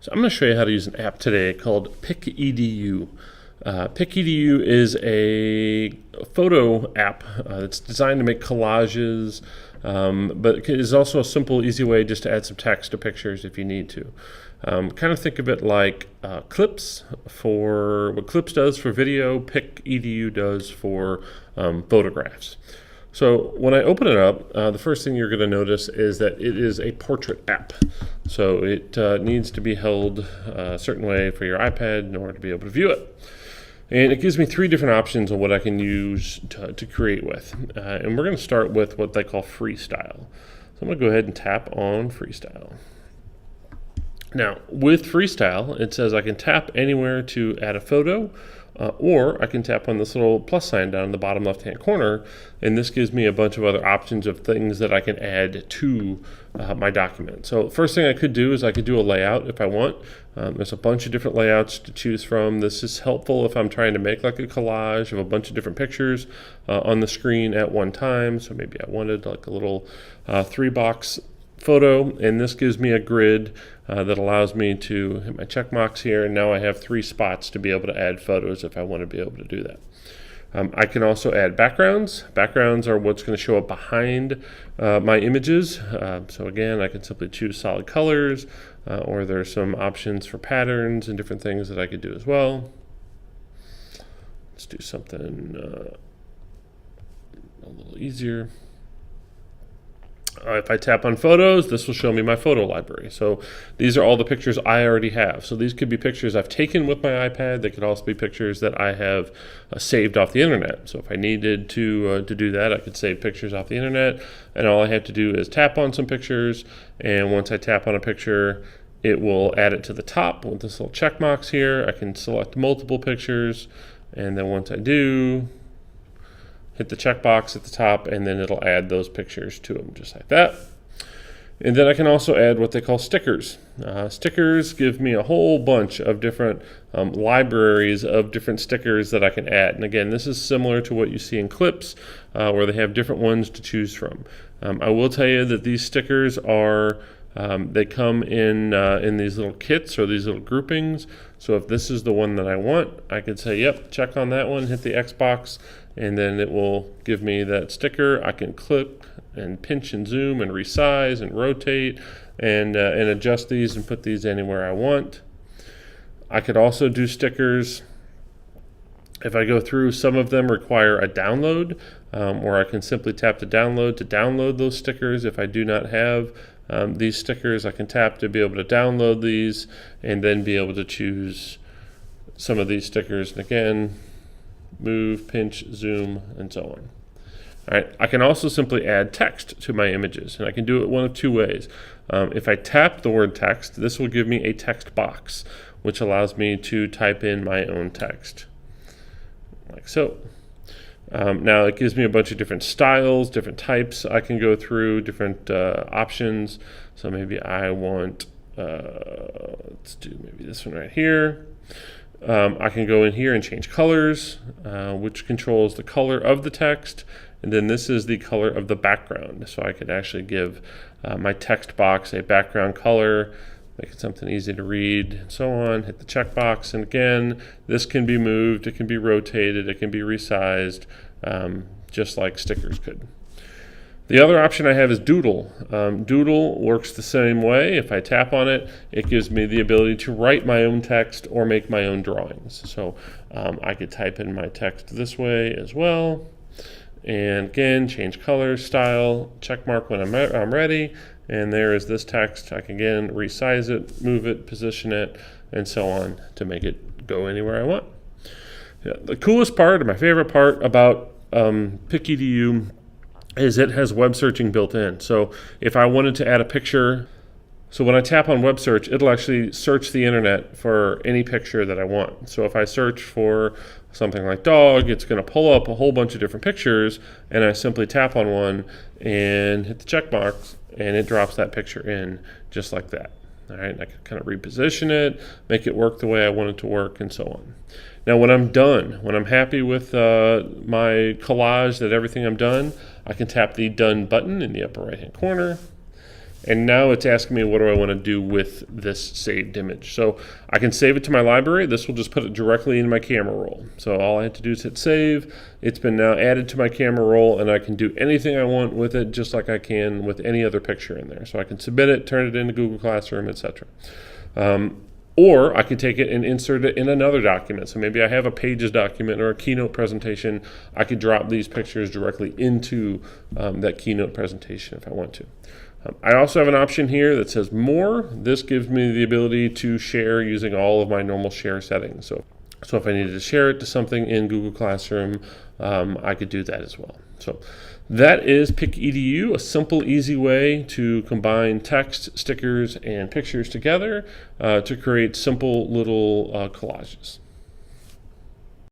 So I'm going to show you how to use an app today called PicEDU. PicEDU is a photo app that's designed to make collages, but it is also a simple, easy way just to add some text to pictures if you need to. Kind of think of it like Clips. For what Clips does for video, PicEDU does for photographs. So when I open it up, the first thing you're going to notice is that it is a portrait app. So it needs to be held a certain way for your iPad in order to be able to view it. And it gives me three different options on what I can use to create with. And we're going to start with what they call Freestyle. So I'm going to go ahead and tap on Freestyle. Now, with Freestyle, it says I can tap anywhere to add a photo, or I can tap on this little plus sign down in the bottom left-hand corner, and this gives me a bunch of other options of things that I can add to my document. So first thing I could do is I could do a layout if I want. There's a bunch of different layouts to choose from. This is helpful if I'm trying to make like a collage of a bunch of different pictures on the screen at one time. So maybe I wanted like a little 3-box photo, and this gives me a grid that allows me to hit my check marks here, and now I have 3 spots to be able to add photos if I want to be able to do that. I can also add backgrounds. Backgrounds are what's going to show up behind my images. So again, I can simply choose solid colors, or there's some options for patterns and different things that I could do as well. Let's do something a little easier. If I tap on photos, this will show me my photo library. So these are all the pictures I already have. So these could be pictures I've taken with my iPad. They could also be pictures that I have saved off the internet. So if I needed to do that, I could save pictures off the internet. And all I have to do is tap on some pictures. And once I tap on a picture, it will add it to the top with this little check box here. I can select multiple pictures. And then once I do, hit the checkbox at the top, and then it'll add those pictures to them just like that. And then I can also add what they call stickers. Stickers give me a whole bunch of different libraries of different stickers that I can add. And again, this is similar to what you see in Clips, where they have different ones to choose from. I will tell you that these stickers are they come in these little kits or these little groupings. So if this is the one that I want, I could say, yep, check on that one, hit the X box, and then it will give me that sticker. I can click and pinch and zoom and resize and rotate and adjust these and put these anywhere I want. I could also do stickers. If I go through, some of them require a download, or I can simply tap to download those stickers. If I do not have these stickers, I can tap to be able to download these and then be able to choose some of these stickers. And again, move, pinch, zoom, and so on. All right, I can also simply add text to my images, and I can do it one of 2 ways. If I tap the word text, this will give me a text box, which allows me to type in my own text, like so. Now it gives me a bunch of different styles, different types. I can go through different options. So maybe I want, let's do maybe this one right here. I can go in here and change colors, which controls the color of the text. And then this is the color of the background. So I could actually give my text box a background color, make it something easy to read, and so on. Hit the checkbox, and again, this can be moved, it can be rotated, it can be resized, just like stickers could. The other option I have is Doodle. Doodle works the same way. If I tap on it, it gives me the ability to write my own text or make my own drawings. So I could type in my text this way as well. And again, change color, style, check mark when I'm ready. And there is this text. I can again resize it, move it, position it, and so on to make it go anywhere I want. Yeah, the coolest part, or my favorite part about PicEDU is it has web searching built in. So if I wanted to add a picture, so when I tap on web search, it'll actually search the internet for any picture that I want. So if I search for something like dog, it's going to pull up a whole bunch of different pictures, and I simply tap on one and hit the check box, and it drops that picture in just like that. All right, I can kind of reposition it, make it work the way I want it to work, and so on. Now when I'm done, when I'm happy with my collage, that everything I'm done, I can tap the Done button in the upper right hand corner, And now it's asking me what do I want to do with this saved image. So I can save it to my library. This will just put it directly in my camera roll. So all I have to do is hit save. It's been now added to my camera roll, and I can do anything I want with it, just like I can with any other picture in there. So I can submit it, turn it into Google Classroom, etc. Or I could take it and insert it in another document. So maybe I have a Pages document or a Keynote presentation. I could drop these pictures directly into that Keynote presentation if I want to. I also have an option here that says More. This gives me the ability to share using all of my normal share settings. So if I needed to share it to something in Google Classroom, I could do that as well. So that is PicEDU, a simple, easy way to combine text, stickers, and pictures together to create simple little collages.